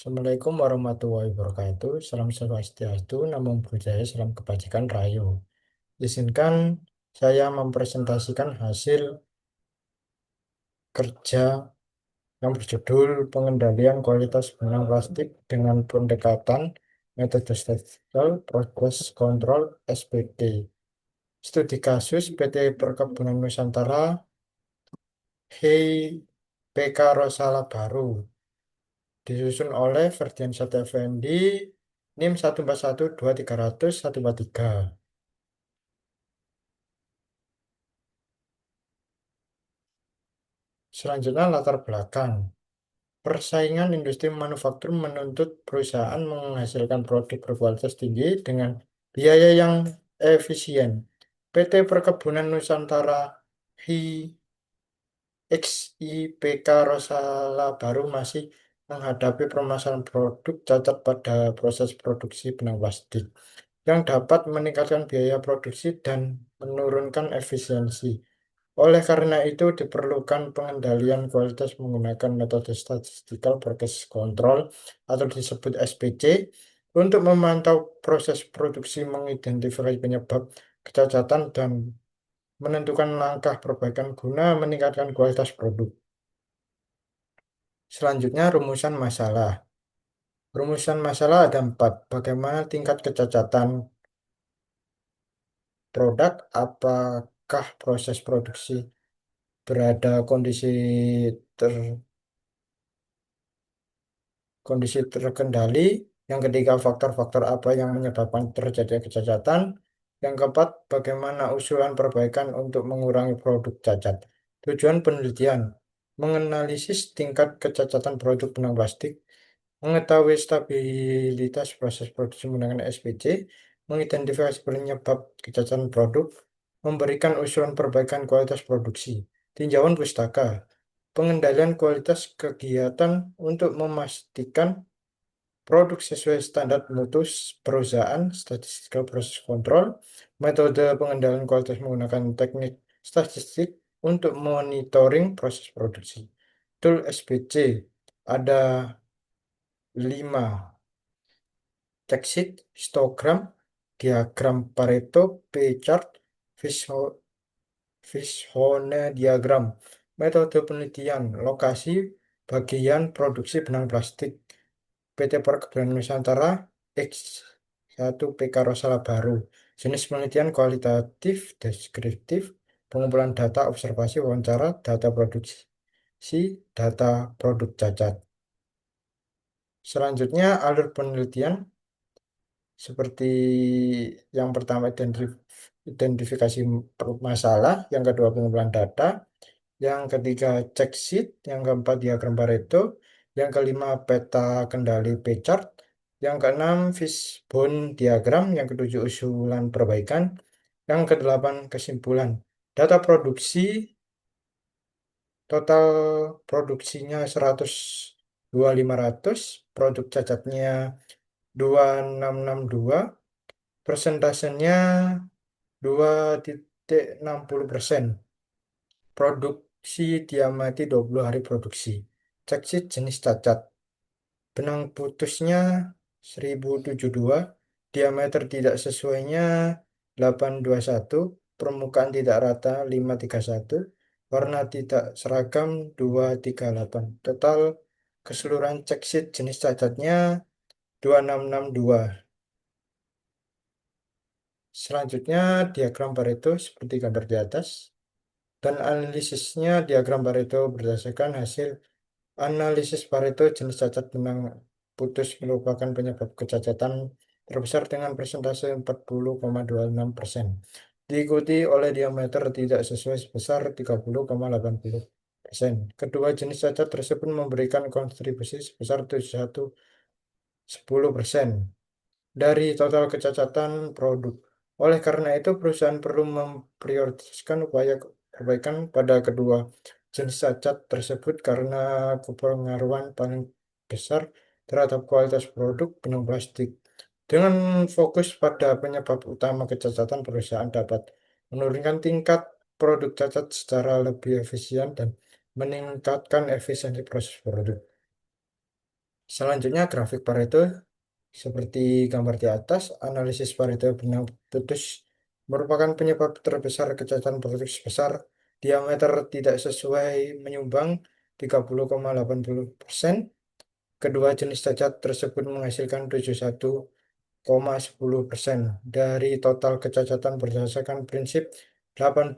Assalamualaikum warahmatullahi wabarakatuh. Salam swastiastu, namo buddhaya, salam kebajikan rahayu. Izinkan saya mempresentasikan hasil kerja yang berjudul Pengendalian Kualitas Benang Plastik dengan Pendekatan Metode Statistikal Progress Control (SPT). Studi kasus PT Perkebunan Nusantara Hei PK Rosala Baru disusun oleh Ferdian Satya Effendi, NIM 1412300143. Selanjutnya latar belakang. Persaingan industri manufaktur menuntut perusahaan menghasilkan produk berkualitas tinggi dengan biaya yang efisien. PT Perkebunan Nusantara XIPK Rosala Baru masih menghadapi permasalahan produk cacat pada proses produksi benang plastik yang dapat meningkatkan biaya produksi dan menurunkan efisiensi. Oleh karena itu, diperlukan pengendalian kualitas menggunakan metode statistical progress control atau disebut SPC untuk memantau proses produksi, mengidentifikasi penyebab kecacatan, dan menentukan langkah perbaikan guna meningkatkan kualitas produk. Selanjutnya, rumusan masalah. Rumusan masalah ada 4. Bagaimana tingkat kecacatan produk? Apakah proses produksi berada ter, kondisi terkendali? Yang ketiga, faktor-faktor apa yang menyebabkan terjadinya kecacatan? Yang keempat, bagaimana usulan perbaikan untuk mengurangi produk cacat? Tujuan penelitian: menganalisis tingkat kecacatan produk benang plastik, mengetahui stabilitas proses produksi menggunakan SPC, mengidentifikasi penyebab kecacatan produk, memberikan usulan perbaikan kualitas produksi. Tinjauan pustaka: pengendalian kualitas kegiatan untuk memastikan produk sesuai standar mutu perusahaan, statistical process control, metode pengendalian kualitas menggunakan teknik statistik untuk monitoring proses produksi. Tool SPC ada 5: check sheet, histogram, diagram Pareto, P-chart, Fishbone diagram. Metode penelitian: lokasi bagian produksi benang plastik PT Perkebunan Nusantara X1 PK Rosala Baru. Jenis penelitian kualitatif, deskriptif, pengumpulan data, observasi, wawancara, data produksi, data produk cacat. Selanjutnya, alur penelitian seperti yang pertama identifikasi masalah, yang kedua pengumpulan data, yang ketiga check sheet, yang keempat diagram Pareto, yang kelima peta kendali P-chart, yang keenam fishbone diagram, yang ketujuh usulan perbaikan, yang kedelapan kesimpulan. Data produksi, total produksinya 102.500, produk cacatnya 2662, persentasenya 2,60%. Produksi diamati 20 hari produksi. Cek sheet jenis cacat. Benang putusnya 1072, diameter tidak sesuainya 821, permukaan tidak rata 531, warna tidak seragam 238. Total keseluruhan cek sheet jenis cacatnya 2662. Selanjutnya diagram Pareto seperti gambar di atas. Dan analisisnya diagram Pareto berdasarkan hasil analisis Pareto, jenis cacat benang putus merupakan penyebab kecacatan terbesar dengan persentase 40,26%. Diikuti oleh diameter tidak sesuai sebesar 30,80%. Kedua jenis cacat tersebut memberikan kontribusi sebesar 71,10% dari total kecacatan produk. Oleh karena itu, perusahaan perlu memprioritaskan upaya perbaikan pada kedua jenis cacat tersebut karena kepengaruhan paling besar terhadap kualitas produk benang plastik. Dengan fokus pada penyebab utama kecacatan, perusahaan dapat menurunkan tingkat produk cacat secara lebih efisien dan meningkatkan efisiensi proses produk. Selanjutnya grafik Pareto seperti gambar di atas, analisis Pareto benang putus merupakan penyebab terbesar kecacatan produk sebesar diameter tidak sesuai menyumbang 30,80%. Kedua jenis cacat tersebut menghasilkan 71,10% dari total kecacatan berdasarkan prinsip 80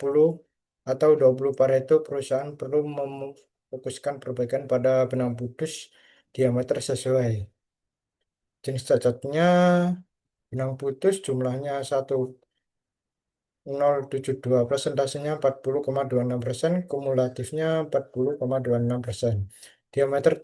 atau 20 Pareto. Perusahaan perlu memfokuskan perbaikan pada benang putus diameter sesuai. Jenis cacatnya benang putus jumlahnya 1072, presentasinya 40,26%, kumulatifnya 40,26%. Diameter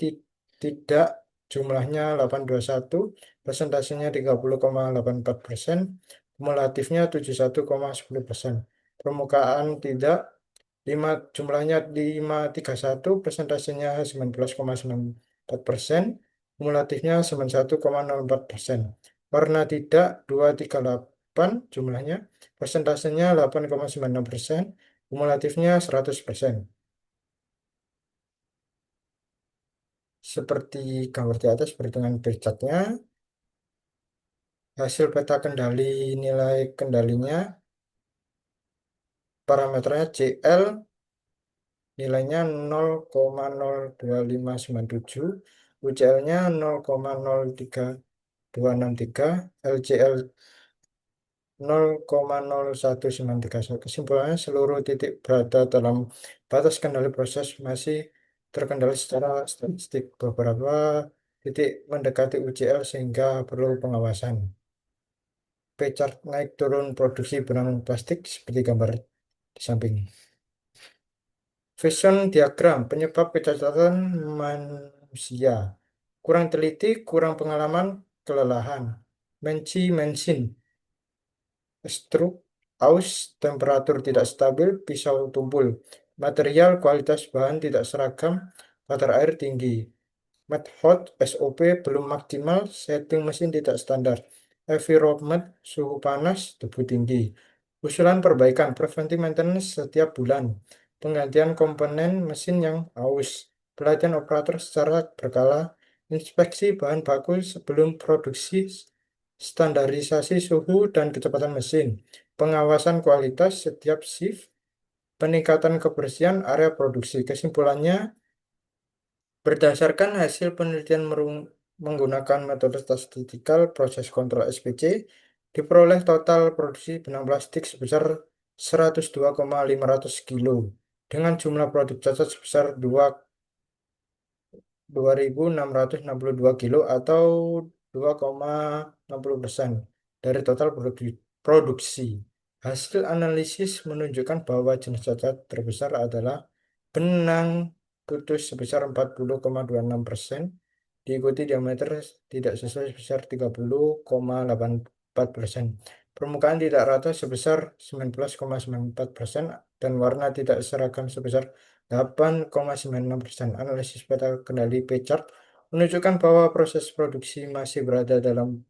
tidak jumlahnya 821, presentasinya 30,84%, kumulatifnya 71,10%. Permukaan tidak 5 jumlahnya 531, presentasinya 19,94%, kumulatifnya 91,04%. Warna tidak 238 jumlahnya, persentasenya 8,96%, kumulatifnya 100%. Seperti gambar di atas perhitungan bercatnya, hasil peta kendali nilai kendalinya, parameternya CL nilainya 0,02597, UCL-nya 0,03263, LCL 0,01931. Kesimpulannya, seluruh titik berada dalam batas kendali proses masih terkendali secara statistik. Beberapa titik mendekati UCL sehingga perlu pengawasan. P-chart naik turun produksi benang plastik seperti gambar di samping. Fashion diagram penyebab kecacatan manusia. Kurang teliti, kurang pengalaman, kelelahan. Mensin, stroke, aus, temperatur tidak stabil, pisau tumpul. Material, kualitas bahan tidak seragam, kadar air tinggi. Method SOP belum maksimal, setting mesin tidak standar. Environment, suhu panas, debu tinggi. Usulan perbaikan, preventive maintenance setiap bulan. Penggantian komponen mesin yang aus. Pelatihan operator secara berkala. Inspeksi bahan baku sebelum produksi. Standarisasi suhu dan kecepatan mesin. Pengawasan kualitas setiap shift. Peningkatan kebersihan area produksi. Kesimpulannya, berdasarkan hasil penelitian menggunakan metode statistikal proses kontrol SPC, diperoleh total produksi benang plastik sebesar 102,500 kilo dengan jumlah produk cacat sebesar 2.662 kilo atau 2,60% dari total produksi. Hasil analisis menunjukkan bahwa jenis cacat terbesar adalah benang putus sebesar 40,26%, diikuti diameter tidak sesuai sebesar 30,84%. Permukaan tidak rata sebesar 19,94% dan warna tidak seragam sebesar 8,96%. Analisis peta kendali P-chart menunjukkan bahwa proses produksi masih berada dalam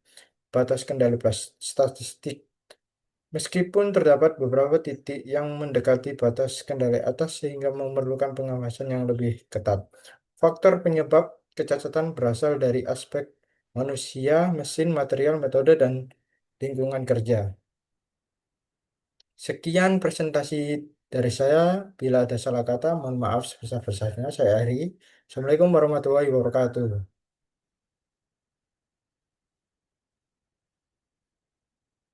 batas kendali statistik. Meskipun terdapat beberapa titik yang mendekati batas kendali atas sehingga memerlukan pengawasan yang lebih ketat. Faktor penyebab kecacatan berasal dari aspek manusia, mesin, material, metode, dan lingkungan kerja. Sekian presentasi dari saya. Bila ada salah kata, mohon maaf sebesar-besarnya. Saya akhiri. Assalamualaikum warahmatullahi wabarakatuh.